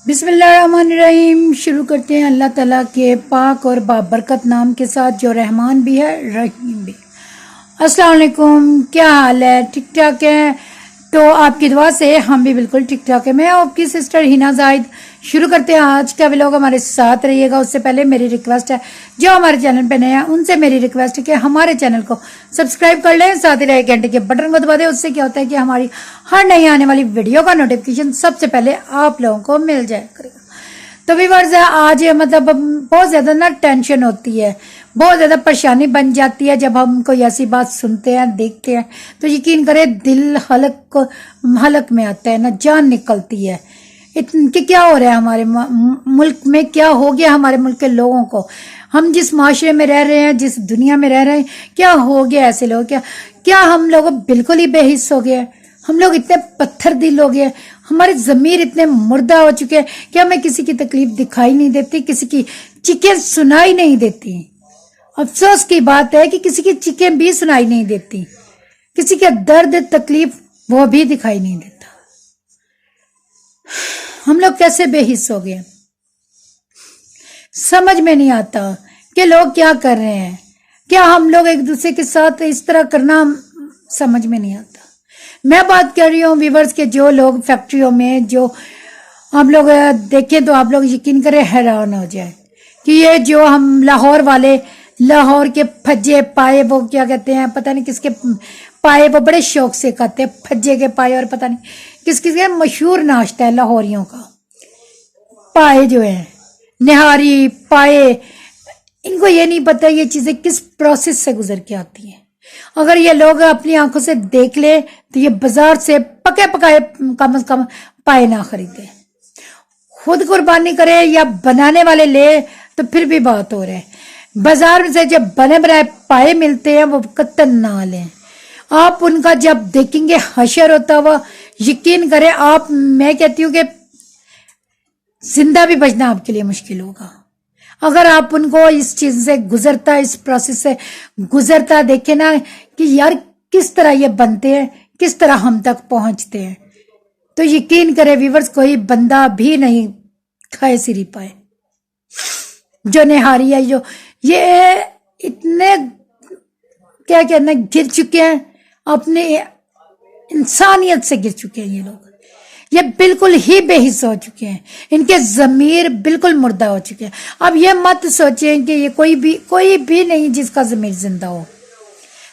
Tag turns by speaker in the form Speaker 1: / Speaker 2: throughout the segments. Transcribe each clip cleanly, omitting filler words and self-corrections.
Speaker 1: بسم اللہ الرحمن الرحیم۔ شروع کرتے ہیں اللہ تعالیٰ کے پاک اور بابرکت نام کے ساتھ جو رحمان بھی ہے رحیم بھی۔ السلام علیکم، کیا حال ہے؟ ٹھیک ٹھاک ہے؟ تو آپ کی دعا سے ہم بھی بالکل ٹھیک ٹھاک ہے۔ میں آپ کی سسٹر ہینا زاہد شروع کرتے ہیں آج کا ولاگ۔ ہمارے ساتھ رہیے گا۔ اس سے پہلے میری ریکویسٹ ہے جو ہمارے چینل پہ نئے ہیں ان سے میری ریکویسٹ ہے کہ ہمارے چینل کو سبسکرائب کر لیں، ساتھ ہی رہے گھنٹے کے بٹن کو دبا دیں۔ اس سے کیا ہوتا ہے کہ ہماری ہر نئی آنے والی ویڈیو کا نوٹیفیکیشن سب سے پہلے آپ لوگوں کو مل جائے کرے گا۔ تو ویورز آج مطلب بہت زیادہ ٹینشن ہوتی ہے، بہت زیادہ پریشانی بن جاتی ہے جب ہم کوئی ایسی بات سنتے ہیں دیکھتے ہیں تو یقین کرے دل حلق میں آتا ہے، جان نکلتی ہے کہ کیا ہو رہا ہے ہمارے ملک میں، کیا ہو گیا ہمارے ملک کے لوگوں کو، ہم جس معاشرے میں رہ رہے ہیں، جس دنیا میں رہ رہے ہیں، کیا ہو گیا ایسے لوگ، کیا ہم لوگ بالکل ہی بے حس ہو گئے ہیں، ہم لوگ اتنے پتھر دل ہو گئے، ہمارے ضمیر اتنے مردہ ہو چکے ہیں کہ ہمیں کسی کی تکلیف دکھائی نہیں دیتی، کسی کی چیخیں سنائی نہیں دیتی۔ افسوس کی بات ہے کہ کسی کی چیخیں بھی سنائی نہیں دیتی، کسی کا درد تکلیف وہ بھی دکھائی نہیں دیتا۔ ہم لوگ کیسے بے حس ہو گئے، سمجھ میں نہیں آتا کہ لوگ کیا کر رہے ہیں، کیا ہم لوگ ایک دوسرے کے ساتھ اس طرح کرنا سمجھ میں نہیں آتا۔ میں بات کر رہی ہوں ویورز کے جو لوگ فیکٹریوں میں، جو آپ لوگ دیکھیں تو آپ لوگ یقین کریں حیران ہو جائیں کہ یہ جو ہم لاہور والے، لاہور کے پھجے پائے، وہ کیا کہتے ہیں پتہ نہیں کس کے پائے، وہ بڑے شوق سے کھاتے ہیں پھجے کے پائے، اور پتہ نہیں کس کے مشہور ناشتہ ہے لاہوریوں کا پائے جو ہے، نہاری پائے۔ ان کو یہ نہیں پتا یہ چیزیں کس پروسیس سے گزر کے آتی ہیں۔ اگر یہ لوگ اپنی آنکھوں سے دیکھ لے تو یہ بازار سے پکے پکائے کم از کم پائے نہ خریدے، خود قربانی کرے یا بنانے والے لے تو پھر بھی بات ہو رہا ہے۔ بازار میں سے جب بنے بنائے پائے ملتے ہیں وہ قطعاً نہ لیں۔ آپ ان کا جب دیکھیں گے حشر ہوتا ہوا، یقین کرے آپ، میں کہتی ہوں کہ زندہ بھی بچنا آپ کے لیے مشکل ہوگا اگر آپ ان کو اس چیز سے گزرتا، اس پروسیس سے گزرتا دیکھیں نا کہ یار کس طرح یہ بنتے ہیں، کس طرح ہم تک پہنچتے ہیں، تو یقین کرے ویورز کوئی بندہ بھی نہیں کھائے سری پائے جو نہاری ہے، جو یہ اتنے کیا کہنا گر چکے ہیں، اپنے انسانیت سے گر چکے ہیں یہ لوگ، یہ بالکل ہی بے حس ہو چکے ہیں، ان کے ضمیر بالکل مردہ ہو چکے ہیں۔ اب یہ مت سوچیں کہ یہ کوئی بھی نہیں جس کا ضمیر زندہ ہو۔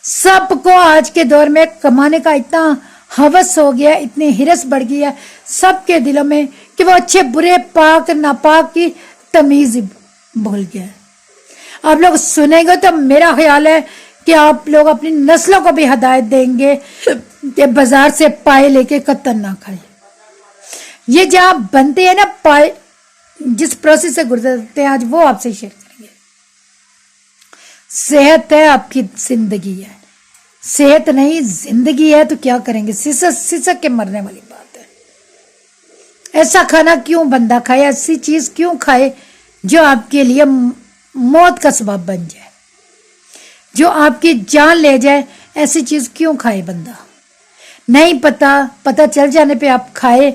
Speaker 1: سب کو آج کے دور میں کمانے کا اتنا ہوس ہو گیا، اتنی ہرس بڑھ گئی ہے سب کے دلوں میں کہ وہ اچھے برے پاک ناپاک کی تمیز بھول گیا ہے۔ آپ لوگ سنیں گے تو میرا خیال ہے کہ آپ لوگ اپنی نسلوں کو بھی ہدایت دیں گے کہ بازار سے پائے لے کے قطعاً نہ کھائیں۔ یہ جہاں بنتے ہیں نا پائے، جس پروسیس سے گزرتے ہیں آج وہ آپ سے شیئر کریں گے۔ صحت ہے آپ کی زندگی ہے، صحت نہیں زندگی ہے تو کیا کریں گے، سسک کے مرنے والی بات ہے۔ ایسا کھانا کیوں بندہ کھائے، ایسی چیز کیوں کھائے جو آپ کے لیے موت کا سبب بن جائے، جو آپ کی جان لے جائے، ایسی چیز کیوں کھائے بندہ؟ نہیں پتا چل جانے پہ آپ کھائے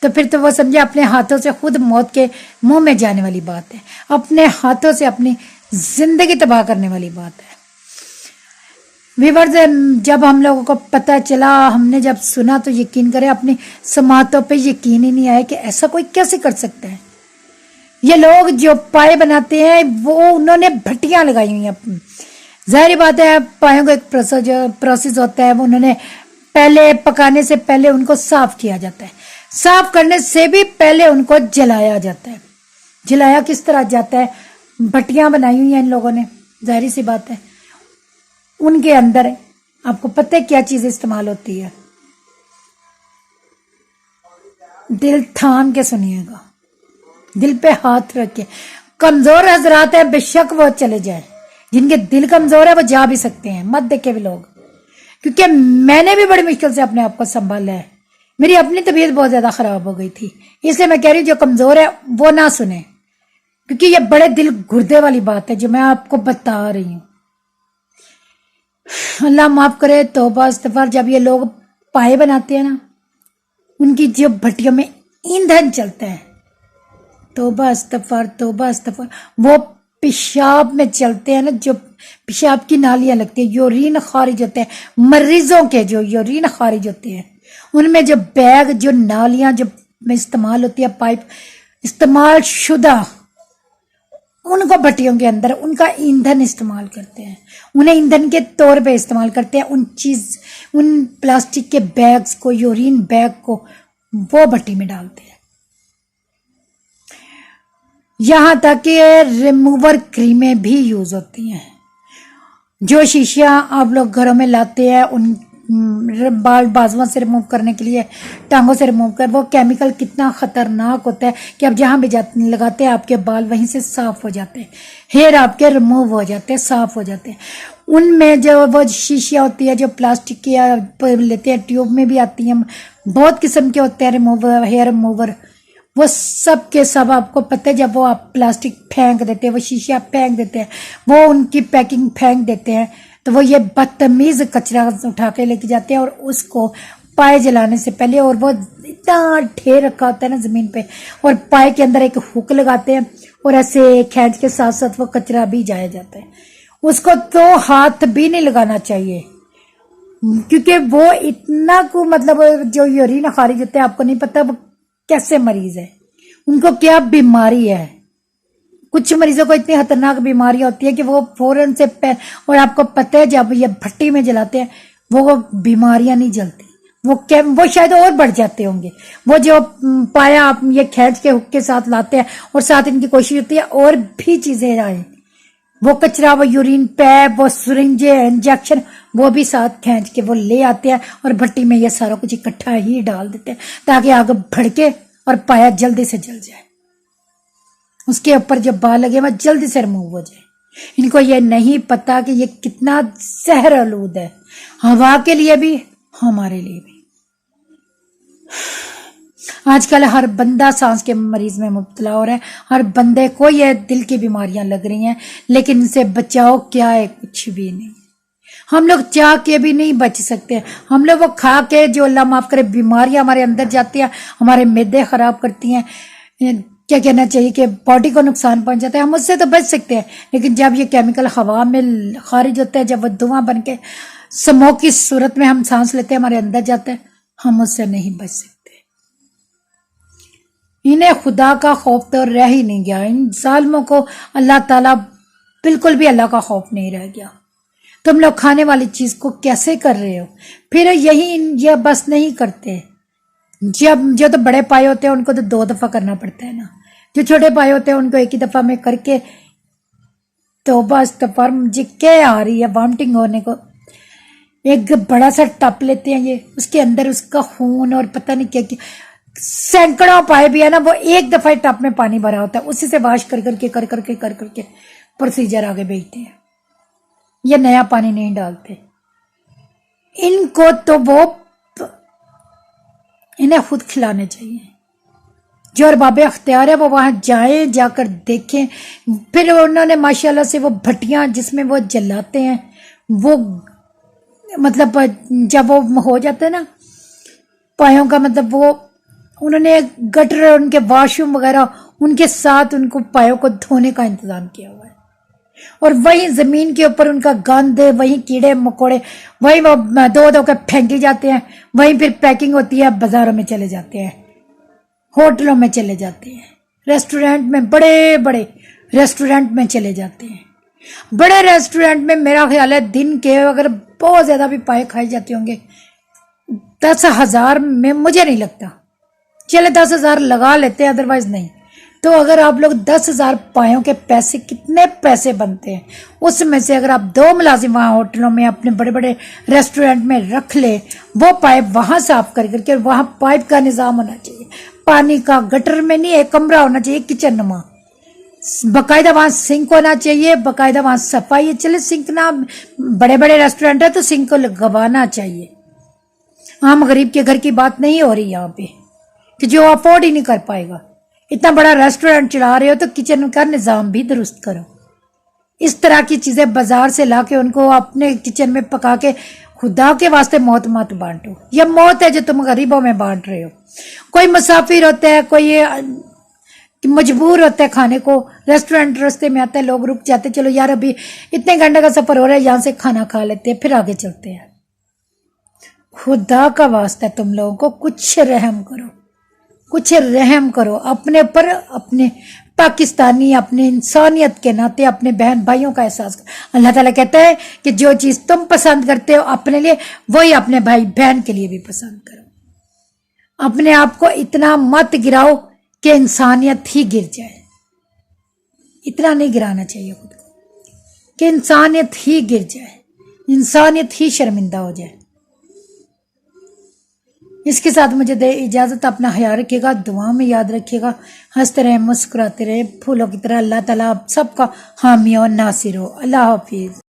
Speaker 1: تو پھر تو وہ سمجھے اپنے ہاتھوں سے خود موت کے منہ میں جانے والی بات ہے، اپنے ہاتھوں سے اپنی زندگی تباہ کرنے والی بات ہے۔ ویورز جب ہم لوگوں کو پتہ چلا، ہم نے جب سنا تو یقین کرے اپنی سماعتوں پہ یقین ہی نہیں آیا کہ ایسا کوئی کیسے کر سکتا ہے۔ یہ لوگ جو پائے بناتے ہیں وہ انہوں نے بھٹیاں لگائی ہوئی ہیں، ظاہری بات ہے پائوں کا ایک پروسیس ہوتا ہے، وہ انہوں نے پہلے پکانے سے پہلے ان کو صاف کیا جاتا ہے، صاف کرنے سے بھی پہلے ان کو جلایا جاتا ہے۔ جلایا کس طرح جاتا ہے؟ بھٹیاں بنائی ہوئی ہیں ان لوگوں نے، ظاہری سی بات ہے ان کے اندر آپ کو پتہ ہے کیا چیز استعمال ہوتی ہے؟ دل تھام کے سنیے گا، دل پہ ہاتھ رکھ کے۔ کمزور حضرات ہیں بے شک وہ چلے جائیں، جن کے دل کمزور ہے وہ جا بھی سکتے ہیں، مت دیکھے بھی لوگ، کیونکہ میں نے بھی بڑی مشکل سے اپنے آپ کو سنبھالا ہے، میری اپنی طبیعت بہت زیادہ خراب ہو گئی تھی، اس لیے میں کہہ رہی ہوں جو کمزور ہے وہ نہ سنیں، کیونکہ یہ بڑے دل گردے والی بات ہے جو میں آپ کو بتا رہی ہوں۔ اللہ معاف کرے، توبہ استغفار۔ جب یہ لوگ پائے بناتے ہیں نا، ان کی جو بھٹیوں میں ایندھن چلتا ہے، توبہ استغفار توبہ استغفار. وہ پیشاب میں چلتے ہیں نا، جو پیشاب کی نالیاں لگتی ہیں، یورین خارج ہوتے ہیں مریضوں کے، جو یورین خارج ہوتے ہیں ان میں جو بیگ، جو نالیاں جو میں استعمال ہوتی ہے، پائپ استعمال شدہ، ان کو بھٹیوں کے اندر ان کا ایندھن استعمال کرتے ہیں، انہیں ایندھن کے طور پہ استعمال کرتے ہیں. ان پلاسٹک کے بیگز کو، یورین بیگ کو وہ بھٹی میں ڈالتے ہیں. یہاں تک کہ ریموور کریمیں بھی یوز ہوتی ہیں. جو شیشیاں آپ لوگ گھروں میں لاتے ہیں ان بال بازووں سے ریموو کرنے کے لیے، ٹانگوں سے ریموو کر، وہ کیمیکل کتنا خطرناک ہوتا ہے کہ آپ جہاں بھی لگاتے ہیں آپ کے بال وہیں سے صاف ہو جاتے ہیں، ہیئر آپ کے ریموو ہو جاتے ہیں، صاف ہو جاتے ہیں. ان میں جو وہ شیشیاں ہوتی ہے جو پلاسٹک کی لیتے ہیں، ٹیوب میں بھی آتی ہیں، بہت قسم کے ہوتے ہیں ریموور، ہیئر ریموور. وہ سب کے سب آپ کو پتہ ہے، جب وہ آپ پلاسٹک پھینک دیتے ہیں، وہ شیشہ پھینک دیتے ہیں، وہ ان کی پیکنگ پھینک دیتے ہیں، تو وہ یہ بدتمیز کچرا اٹھا کے لے کے جاتے ہیں اور اس کو پائے جلانے سے پہلے، اور وہ اتنا ڈھیر رکھا ہوتا ہے نا زمین پہ، اور پائے کے اندر ایک ہک لگاتے ہیں اور ایسے کھینچ کے ساتھ ساتھ وہ کچرا بھی جایا جاتا ہے. اس کو تو ہاتھ بھی نہیں لگانا چاہیے، کیونکہ وہ اتنا کو مطلب جو یورین خارج ہوتے ہیں، آپ کو نہیں پتا وہ کیسے مریض ہے، ان کو کیا بیماری ہے. کچھ مریضوں کو اتنی خطرناک بیماریاں ہوتی ہے کہ وہ فوراً سے اور آپ کو پتہ ہے جب یہ بھٹی میں جلاتے ہیں وہ بیماریاں نہیں جلتی، وہ شاید اور بڑھ جاتے ہوں گے. وہ جو پایا آپ یہ کھینچ کے حک کے ساتھ لاتے ہیں، اور ساتھ ان کی کوشش ہوتی ہے اور بھی چیزیں آئیں، وہ کچرا، وہ یورین پیپ، وہ سرنجے، انجیکشن، وہ بھی ساتھ کھینچ کے وہ لے آتے ہیں اور بھٹی میں یہ سارا کچھ اکٹھا ہی ڈال دیتے ہیں تاکہ آگ بھڑکے اور پایا جلدی سے جل جائے، اس کے اوپر جو بال لگے وہ جلدی سے ریموو ہو جائے. ان کو یہ نہیں پتا کہ یہ کتنا زہر آلود ہے، ہوا کے لیے بھی، ہمارے لیے بھی. آج کل ہر بندہ سانس کے مریض میں مبتلا ہو رہا ہے، ہر بندے کو یہ دل کی بیماریاں لگ رہی ہیں، لیکن ان سے بچاؤ کیا ہے؟ کچھ بھی نہیں. ہم لوگ چاہ کے بھی نہیں بچ سکتے. ہم لوگ وہ کھا کے، جو اللہ معاف کرے، بیماریاں ہمارے اندر جاتی ہیں، ہمارے معدے خراب کرتی ہیں، کیا کہنا چاہیے کہ باڈی کو نقصان پہنچاتا ہے. ہم اس سے تو بچ سکتے ہیں، لیکن جب یہ کیمیکل ہوا میں خارج ہوتا ہے، جب وہ دھواں بن کے سموک کی صورت میں ہم سانس لیتے ہیں، ہمارے اندر جاتا ہے، ہم اس سے نہیں بچ سکتے. انہیں خدا کا خوف تو رہ ہی نہیں گیا. ان ظالموں کو اللہ تعالیٰ بالکل بھی اللہ کا خوف نہیں رہ گیا. تم لوگ کھانے والی چیز کو کیسے کر رہے ہو؟ پھر یہ بس نہیں کرتے. جو تو بڑے پائے ہوتے ہیں ان کو تو 2 دفعہ کرنا پڑتا ہے نا، جو چھوٹے پائے ہوتے ہیں ان کو ایک ہی دفعہ میں کر کے توبہ استغفار. مجھے کیا آ رہی ہے وامٹنگ ہونے کو. ایک بڑا سا ٹپ لیتے ہیں، یہ اس کے اندر اس کا خون اور پتہ نہیں کیا کیا، سینکڑوں پائے بھی ہے نا، وہ ایک دفعہ ٹپ میں پانی بھرا ہوتا ہے، اسی سے واش کر کے پروسیجر آگے بھیجتے ہیں. یہ نیا پانی نہیں ڈالتے. ان کو تو انہیں خود کھلانے چاہیے. جو ارباب اختیار ہے وہ وہاں جائیں، جا کر دیکھیں. پھر انہوں نے ماشاءاللہ سے وہ بھٹیاں جس میں وہ جلاتے ہیں، وہ مطلب جب وہ ہو جاتے ہیں نا پایوں کا، مطلب وہ انہوں نے گٹر، ان کے واش روم وغیرہ ان کے ساتھ ان کو پایوں کو دھونے کا انتظام کیا ہوا ہے. اور وہیں زمین کے اوپر ان کا گند، وہیں کیڑے مکوڑے، وہیں وہ دو کے پھینکے جاتے ہیں، وہیں پھر پیکنگ ہوتی ہے، بازاروں میں چلے جاتے ہیں، ہوٹلوں میں چلے جاتے ہیں، ریسٹورینٹ میں، بڑے بڑے ریسٹورینٹ میں چلے جاتے ہیں. بڑے ریسٹورینٹ میں میرا خیال ہے دن کے اگر بہت زیادہ بھی پائے کھائی جاتے ہوں گے 10,000 میں، مجھے نہیں لگتا، چلے 10,000 لگا لیتے ہیں، ادروائز نہیں. تو اگر آپ لوگ 10,000 پایوں کے پیسے، کتنے پیسے بنتے ہیں؟ اس میں سے اگر آپ 2 ملازم وہاں ہوٹلوں میں، اپنے بڑے بڑے ریسٹورینٹ میں رکھ لے، وہ پائپ وہاں صاف کر کے، وہاں پائپ کا نظام ہونا چاہیے، پانی کا گٹر میں نہیں، ایک کمرہ ہونا چاہیے کچن نما، باقاعدہ وہاں سنک ہونا چاہیے، باقاعدہ وہاں صفائی. چلے سنک نہ، بڑے بڑے ریسٹورینٹ ہے تو سنک کو لگوانا چاہیے. عام غریب کے گھر کی بات نہیں ہو رہی یہاں پہ کہ جو افورڈ ہی نہیں کر پائے گا. اتنا بڑا ریسٹورینٹ چلا رہے ہو تو کچن کا نظام بھی درست کرو. اس طرح کی چیزیں بازار سے لا کے ان کو اپنے کچن میں پکا کے، خدا کے واسطے موت مت بانٹو. یہ موت ہے جو تم غریبوں میں بانٹ رہے ہو. کوئی مسافر ہوتا ہے، کوئی کہ مجبور ہوتے ہیں کھانے کو, ریسٹورینٹ رستے میں آتے ہیں, لوگ رک جاتے ہیں, چلو یار ابھی اتنے گھنٹے کا سفر ہو رہا ہے, یہاں سے کھانا کھا لیتے ہیں, پھر آگے چلتے ہیں. خدا کا واسطہ تم لوگوں کو کچھ رحم کرو, کچھ رحم کرو اپنے پر, اپنے پاکستانی, اپنے انسانیت کے ناطے اپنے بہن بھائیوں کا احساس کرو. اللہ تعالیٰ کہتا ہے کہ جو چیز تم پسند کرتے ہو اپنے لیے, وہی اپنے بھائی بہن کے لیے بھی پسند کرو. اپنے آپ کو اتنا مت گراؤ کہ انسانیت ہی گر جائے. اتنا نہیں گرانا چاہیے خود کو کہ انسانیت ہی گر جائے, انسانیت ہی شرمندہ ہو جائے. اس کے ساتھ مجھے دے اجازت, اپنا خیال رکھیے گا, دعا میں یاد رکھیے گا, ہنستے رہے, مسکراتے رہے, پھولوں کی طرح. اللہ تعالیٰ آپ سب کا حامی اور ناصر ہو. اللہ حافظ.